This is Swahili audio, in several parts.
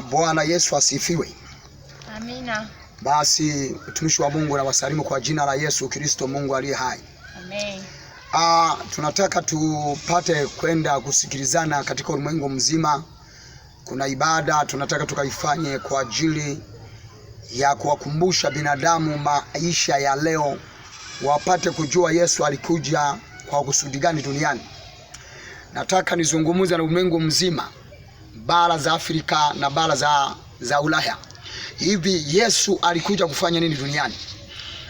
Bwana Yesu asifiwe. Amina. Basi mtumishi wa Mungu na wasalimu kwa jina la Yesu Kristo, Mungu aliye hai. Amen. Tunataka tupate kwenda kusikilizana katika ulimwengu mzima. Kuna ibada tunataka tukaifanye kwa ajili ya kuwakumbusha binadamu maisha ya leo, wapate kujua Yesu alikuja kwa kusudi gani duniani. Nataka nizungumze na ulimwengu mzima, bara za Afrika na bara za Ulaya. Hivi Yesu alikuja kufanya nini duniani?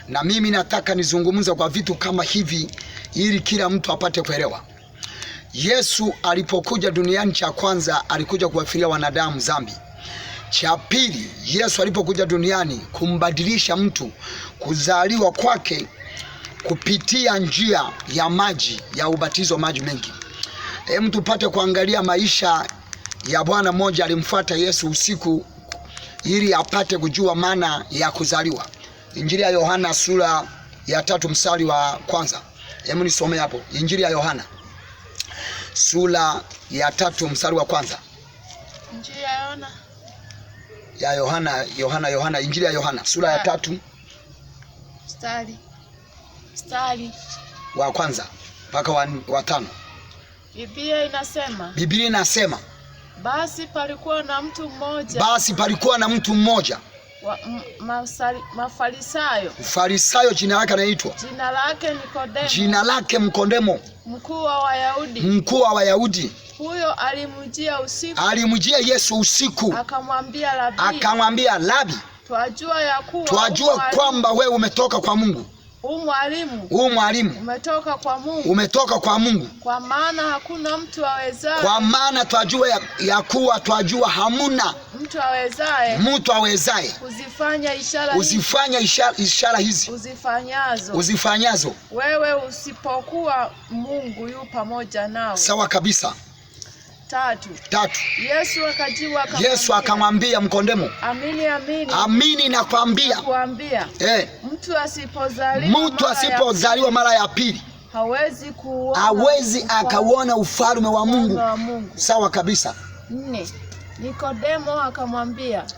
Na mimi nataka nizungumze kwa vitu kama hivi ili kila mtu apate kuelewa. Yesu alipokuja duniani, cha kwanza alikuja kuwafiria wanadamu dhambi. Cha pili, Yesu alipokuja duniani kumbadilisha mtu, kuzaliwa kwake kupitia njia ya maji, ya ubatizo maji mengi. Mtu tupate kuangalia maisha ya bwana mmoja alimfuata Yesu usiku ili apate kujua maana ya kuzaliwa. Injili ya Yohana sura ya 3 mstari wa kwanza. Hebu nisome hapo. Injili ya Yohana sura ya 3 mstari wa kwanza. Injili ya Yohana Injili ya Yohana sura ya 3 mstari wa kwanza mpaka wa 5. Biblia inasema basi palikuwa na mtu mmoja Mfarisayo, jina lake anaitwa jina lake Nikodemo, mkuu wa Wayahudi. Huyo alimjia Yesu usiku, akamwambia Labi, twajua kwamba wewe umetoka kwa Mungu. Mwalimu umetoka kwa Mungu. Kwa maana hakuna mtu awezaye. Kwa maana twajua hamuna mtu awezaye kuzifanya ishara hizi uzifanyazo wewe, usipokuwa Mungu yu pamoja nawe. Sawa kabisa. 3. Yesu4.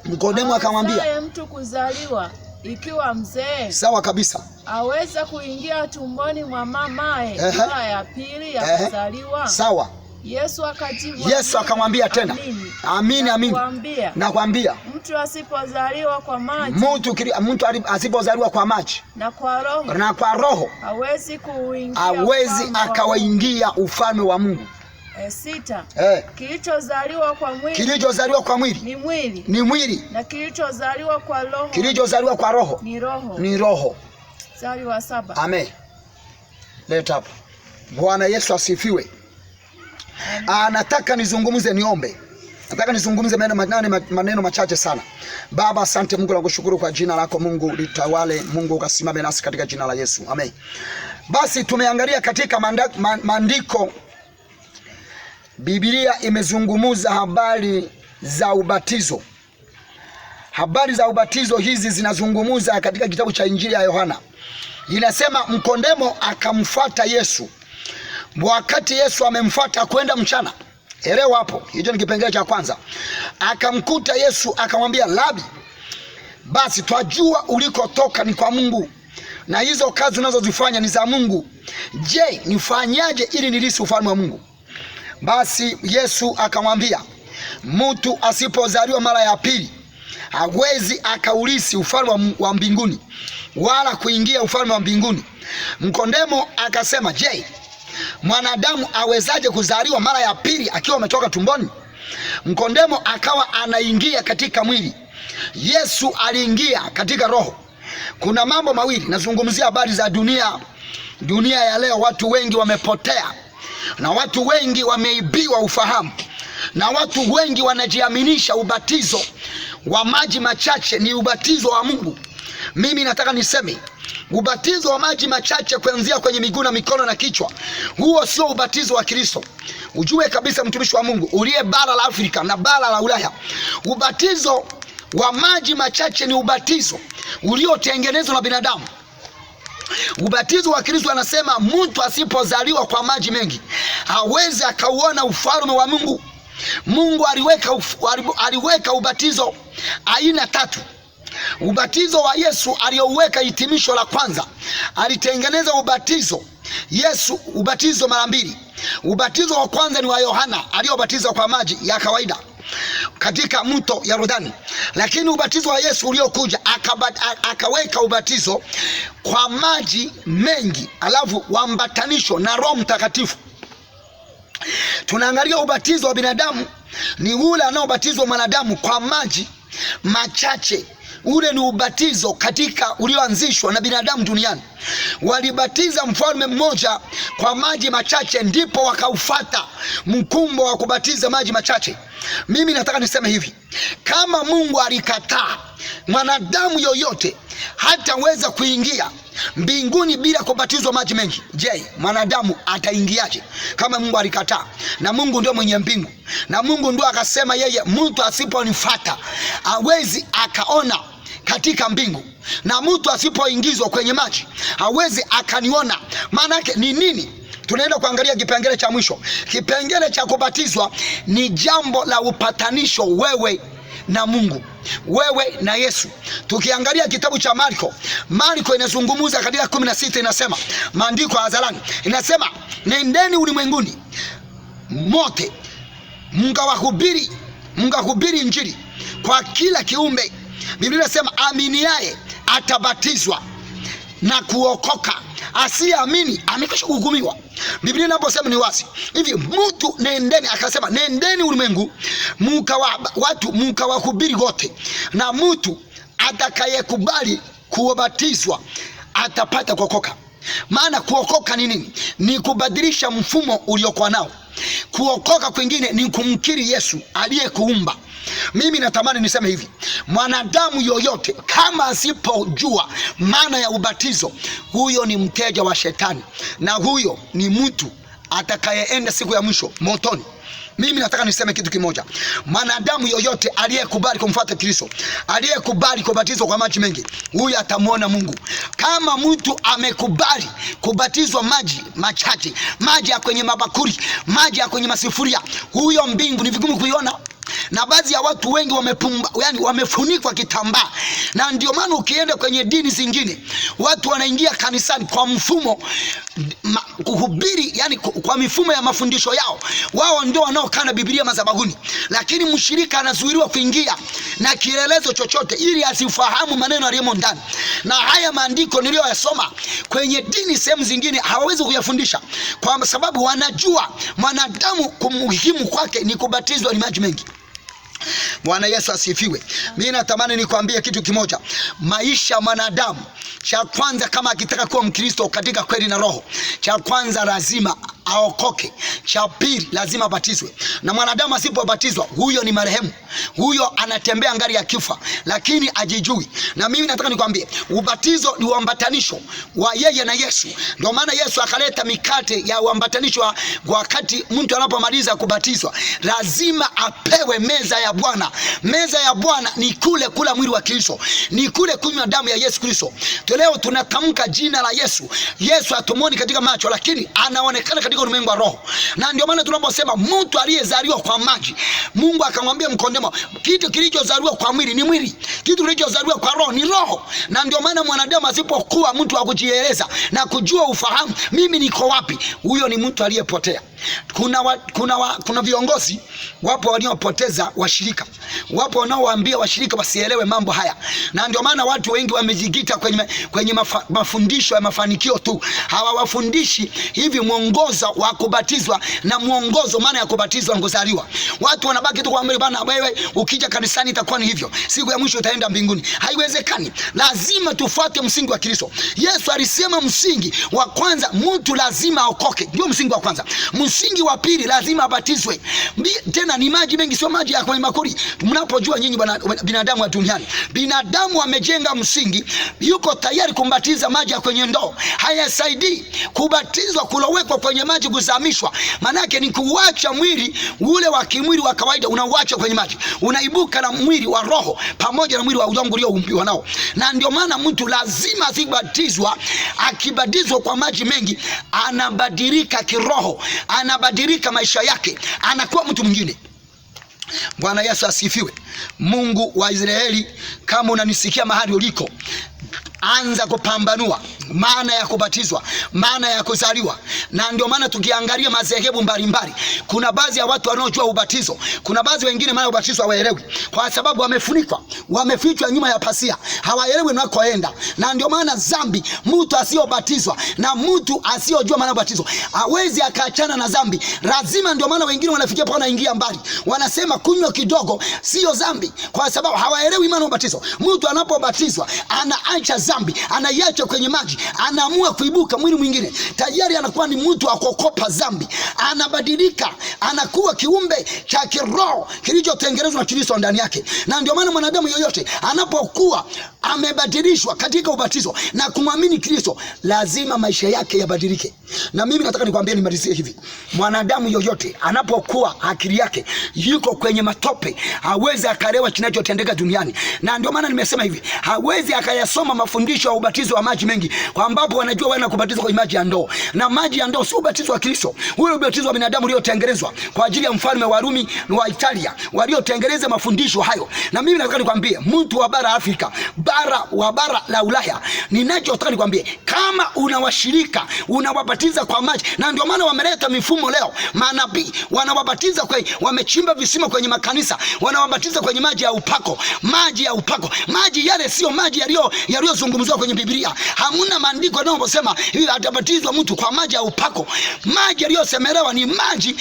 Nikodemo akamwambia, mtu kuzaliwa ikiwa mzee? Sawa kabisa. Aweza kuingia tumboni mwa mamaye mara ya pili ya kuzaliwa? Sawa. Yesu akamwambia tena, amini nakwambia, mtu asipozaliwa kwa maji, mtu asipozaliwa kwa maji na kwa roho hawezi akawaingia ufalme wa Mungu. 6. Kilichozaliwa kwa mwili ni mwili, na kilichozaliwa kwa roho ni roho. Mstari wa 7. Amen. Leta hapo. Bwana Yesu asifiwe. Nataka nizungumze, niombe. Nataka nizungumze maneno machache sana. Baba, asante Mungu, nakushukuru kwa jina lako Mungu, litawale Mungu, ukasimame nasi katika jina la Yesu. Amen. Basi tumeangalia katika maandiko, Biblia imezungumza habari za ubatizo. Habari za ubatizo hizi zinazungumza katika kitabu cha Injili ya Yohana. Inasema Nikodemo akamfuata Yesu. Wakati Yesu amemfuata kwenda mchana. Elewa hapo, hicho ni kipengele cha kwanza. Akamkuta Yesu akamwambia, Labi, basi twajua ulikotoka ni kwa Mungu, na hizo kazi unazozifanya ni za Mungu. Je, nifanyaje ili nilisi ufalme wa Mungu? Basi Yesu akamwambia, mtu asipozaliwa mara ya pili hawezi akaulisi ufalme wa mbinguni, wala kuingia ufalme wa mbinguni. Nikodemo akasema, je, mwanadamu awezaje kuzaliwa mara ya pili akiwa ametoka tumboni? Nikodemo akawa anaingia katika mwili, Yesu aliingia katika roho. Kuna mambo mawili, nazungumzia habari za dunia ya leo. Watu wengi wamepotea, na watu wengi wameibiwa ufahamu, na watu wengi wanajiaminisha ubatizo wa maji machache ni ubatizo wa Mungu. Mimi nataka niseme, ubatizo wa maji machache kuanzia kwenye miguu na mikono na kichwa, huo sio ubatizo wa Kristo. Ujue kabisa mtumishi wa Mungu uliye bara la Afrika na bara la Ulaya, ubatizo wa maji machache ni ubatizo uliotengenezwa na binadamu. Ubatizo wa Kristo anasema mtu asipozaliwa kwa maji mengi hawezi akauona ufalme wa Mungu. Mungu aliweka ubatizo aina 3. Ubatizo wa Yesu aliouweka hitimisho la kwanza, alitengeneza ubatizo mara 2. Ubatizo wa kwanza ni wa Yohana aliobatizwa kwa maji ya kawaida katika mto Yordani, lakini ubatizo wa Yesu uliokuja akaweka ubatizo kwa maji mengi, alafu wambatanisho na Roho Mtakatifu. Tunaangalia ubatizo wa binadamu ni ule anaobatizwa mwanadamu kwa maji machache. Ule ni ubatizo katika ulioanzishwa na binadamu duniani. Walibatiza mfalme mmoja kwa maji machache, ndipo wakaufata mkumbo wa kubatiza maji machache. Mimi nataka niseme hivi, kama Mungu alikataa mwanadamu yoyote hataweza kuingia mbinguni bila kubatizwa maji mengi, je, mwanadamu ataingiaje kama Mungu alikataa? Na Mungu ndio mwenye mbingu, na Mungu ndio akasema yeye, mtu asiponifuata hawezi akaona katika mbingu, na mtu asipoingizwa kwenye maji hawezi akaniona. Maana yake ni nini? Tunaenda kuangalia kipengele cha mwisho. Kipengele cha kubatizwa ni jambo la upatanisho, wewe na Mungu, wewe na Yesu. Tukiangalia kitabu cha Marko inazungumza katika 16, inasema, maandiko hadharani inasema, nendeni ulimwenguni mote mkahubiri Injili kwa kila kiumbe. Biblia inasema aminiaye atabatizwa na kuokoka, asiamini amekwisha kuhukumiwa. Biblia inaposema ni wazi hivi, mtu nendeni, akasema nendeni ulimwengu mkawahubiri wote, na mtu atakayekubali kubatizwa atapata kuokoka. Maana kuokoka ni nini? Ni kubadilisha mfumo uliokuwa nao. Kuokoka kwingine ni kumkiri Yesu aliyekuumba. Mimi natamani niseme hivi, mwanadamu yoyote kama asipojua maana ya ubatizo, huyo ni mteja wa shetani, na huyo ni mtu atakayeenda siku ya mwisho motoni. Mimi nataka niseme kitu kimoja, mwanadamu yoyote aliyekubali kumfuata Kristo, aliyekubali kubatizwa kwa maji mengi, huyu atamwona Mungu. Kama mtu amekubali kubatizwa maji machache, maji ya kwenye mabakuri, maji ya kwenye masifuria, huyo mbingu ni vigumu kuiona. Na baadhi ya watu wengi wamefunikwa kitambaa. Na ndio maana ukienda kwenye dini zingine, watu wanaingia kanisani kwa mfumo kuhubiri, kwa mifumo ya mafundisho yao. Wao ndio wanaokaa na Biblia madhabahuni, lakini mshirika anazuiliwa kuingia na kielelezo chochote ili asifahamu maneno yaliyomo ndani. Na haya maandiko niliyoyasoma kwenye dini sehemu zingine hawawezi kuyafundisha, kwa sababu wanajua mwanadamu kumuhimu kwake ni kubatizwa ni maji mengi. Bwana Yesu asifiwe. Mimi natamani nikwambie kitu kimoja. Maisha mwanadamu, cha kwanza kama akitaka kuwa Mkristo katika kweli na roho, cha kwanza lazima aokoke. Cha pili lazima abatizwe. Na mwanadamu asipobatizwa, huyo ni marehemu. Huyo anatembea ngari ya kifa, lakini ajijui. Na mimi nataka nikwambie, ubatizo ni uambatanisho wa yeye na Yesu. Ndio maana Yesu akaleta mikate ya uambatanisho. Wakati mtu anapomaliza kubatizwa, lazima apewe meza ya Bwana. Meza ya Bwana ni kula mwili wa Kristo, ni kunywa damu ya Yesu Kristo. Leo tunatamka jina la Yesu. Yesu hatumwoni katika macho, lakini anaonekana katika ulimwengu wa roho. Na ndio maana tunaposema mtu aliyezaliwa kwa maji, Mungu akamwambia Nikodemo, kitu kilichozaliwa kwa mwili ni mwili, kitu kilichozaliwa kwa roho ni roho. Na ndio maana mwanadamu asipokuwa mtu wa kujieleza na kujua ufahamu mimi niko wapi, huyo ni mtu aliyepotea. Kuna viongozi wapo waliopoteza washirika, wapo wanaowaambia washirika wasielewe mambo haya. Na ndio maana watu wengi wamejikita kwenye mafundisho ya mafanikio tu. Hawawafundishi hivi mwongozo wa kubatizwa na mwongozo maana ya kubatizwa ngozaliwa. Watu wanabaki tu kuambia bana, wewe ukija kanisani itakuwa ni hivyo, siku ya mwisho utaenda mbinguni. Haiwezekani. Lazima tufuate msingi wa Kristo. Yesu alisema msingi wa kwanza mtu lazima aokoke, ndio msingi wa kwanza. Msingi wa pili lazima abatizwe. Tena ni maji mengi, sio maji ya kwenye makuri. Mnapojua nyinyi binadamu wa duniani, binadamu amejenga msingi, yuko tayari kumbatiza maji ya kwenye ndoo. Hayasaidii kubatizwa kulowekwa kwenye maji kuzamishwa. Manake ni kuacha mwili ule wa kimwili wa kawaida, unauacha kwenye maji, unaibuka na mwili wa roho pamoja na mwili wa udongo ulioumbiwa nao. Na ndio maana mtu lazima asibatizwa. Akibatizwa kwa maji mengi, anabadilika kiroho, anabadilika maisha yake, anakuwa mtu mwingine. Bwana Yesu asifiwe. Mungu wa Israeli, kama unanisikia mahali uliko, anza kupambanua maana ya kubatizwa, maana ya kuzaliwa. Na ndio maana tukiangalia madhehebu mbalimbali, kuna baadhi ya watu wanaojua ubatizo, kuna baadhi wengine maana ubatizo hawaelewi, kwa sababu wamefunikwa, wamefichwa nyuma ya pasia, hawaelewi unakoenda. Na ndio maana dhambi, mtu asiyobatizwa na mtu asiyojua maana ubatizo hawezi akaachana na dhambi. Lazima, ndio maana wengine wanafikia pona ingia mbali, wanasema kunywa kidogo sio dhambi, kwa sababu hawaelewi maana ubatizo. Mtu anapobatizwa anaacha dhambi, anaiacha kwenye maji, anaamua kuibuka mwili mwingine, tayari anakuwa ni mtu akokopa dhambi, anabadilika, anakuwa kiumbe cha kiroho kilichotengenezwa na Kristo ndani yake. Na ndio maana mwanadamu yoyote anapokuwa amebadilishwa katika ubatizo na kumwamini Kristo, lazima maisha yake yabadilike. Na mimi nataka nikwambie, nimalizie hivi, mwanadamu yoyote anapokuwa akili yake yuko kwenye matope, hawezi akaelewa kinachotendeka duniani. Na ndio maana nimesema hivi, hawezi akayasoma mafundisho ya ubatizo wa maji mengi, kwa ambapo wanajua wana kubatizwa kwa maji ya ndoo, na maji ya ndoo si ubatizo wa Kristo. Ule ubatizo wa binadamu uliotengenezwa kwa ajili ya mfalme wa Rumi wa Italia, waliotengeneza mafundisho hayo. Na mimi nataka nikwambie, mtu wa bara Afrika, bara la Ulaya, ninachotaka nikwambie, kama unawashirika, unawabatiza kwa maji. Na ndio maana wameleta mifumo leo, manabii wanawabatiza kwa, wamechimba visima kwenye makanisa, wanawabatiza kwenye maji ya upako, maji ya upako. Maji yale sio maji yaliyozungumzwa kwenye Biblia. Hamuna maandiko yanayosema hivi atabatizwa mtu kwa maji ya upako. Maji yaliyosemelewa ni maji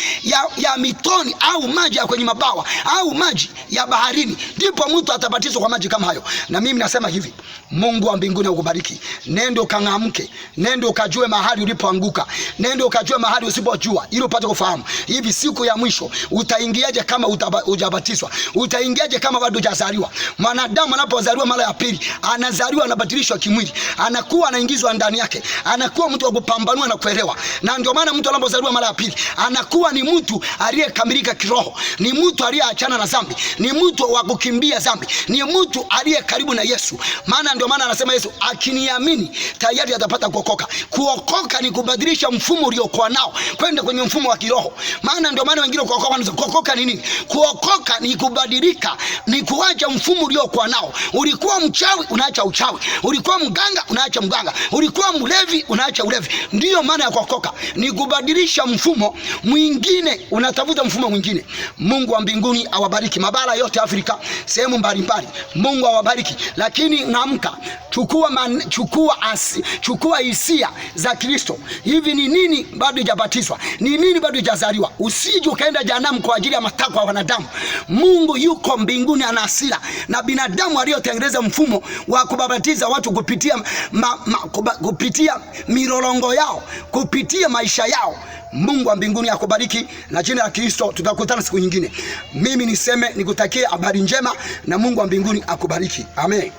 ya mitoni, au maji ya kwenye mabawa, au maji ya baharini, ndipo mtu atabatizwa kwa maji kama hayo. Na mimi nasema hivi, Mungu wa mbinguni akubariki. Nenda ukang'amke, nenda ukajue mahali ulipoanguka, nenda ukajue mahali usipojua, ili upate kufahamu hivi siku ya mwisho utaingiaje kama hujabatizwa, utaingiaje kama bado hujazaliwa. Mwanadamu anapozaliwa mara ya pili, anazaliwa anabadilishwa kimwili, anakuwa anaingizwa ndani yake, anakuwa mtu wa kupambanua na kuelewa. Na ndio maana mtu anapozaliwa mara ya pili anakuwa ni mtu aliyekamilika kiroho, ni mtu aliyeachana na dhambi, ni mtu wa kukimbia dhambi, ni mtu aliye karibu na Yesu. Maana ndio maana anasema Yesu, akiniamini tayari atapata kuokoka. Kuokoka ni kubadilisha mfumo uliokuwa nao kwenda kwenye mfumo wa kiroho. Maana ndio maana wengine kuokoka ni nini? Kuokoka ni kubadilika, ni kuacha mfumo uliokuwa nao. Ulikuwa mchawi, unaacha uchawi. Ulikuwa mganga, unaacha mganga. Ulikuwa mlevi, unaacha ulevi. Ndiyo maana ya kuokoka, ni kubadilisha mfumo mwingine, unatafuta mfumo mwingine. Mungu wa mbinguni awabariki mabara yote Afrika, sehemu mbalimbali. Mungu awabariki. Lakini naamka, chukua hisia za Kristo. Hivi ni nini bado hujabatizwa? Ni nini bado hujazaliwa? Usije ukaenda jehanamu kwa ajili ya matakwa ya wanadamu. Mungu yuko mbinguni, ana hasira na binadamu aliyotengeneza mfumo wa kubabatiza watu kupitia milolongo yao, kupitia maisha yao. Mungu wa mbinguni akubariki, na jina la Kristo tutakutana siku nyingine. Mimi niseme nikutakie habari njema, na Mungu wa mbinguni akubariki. Amen.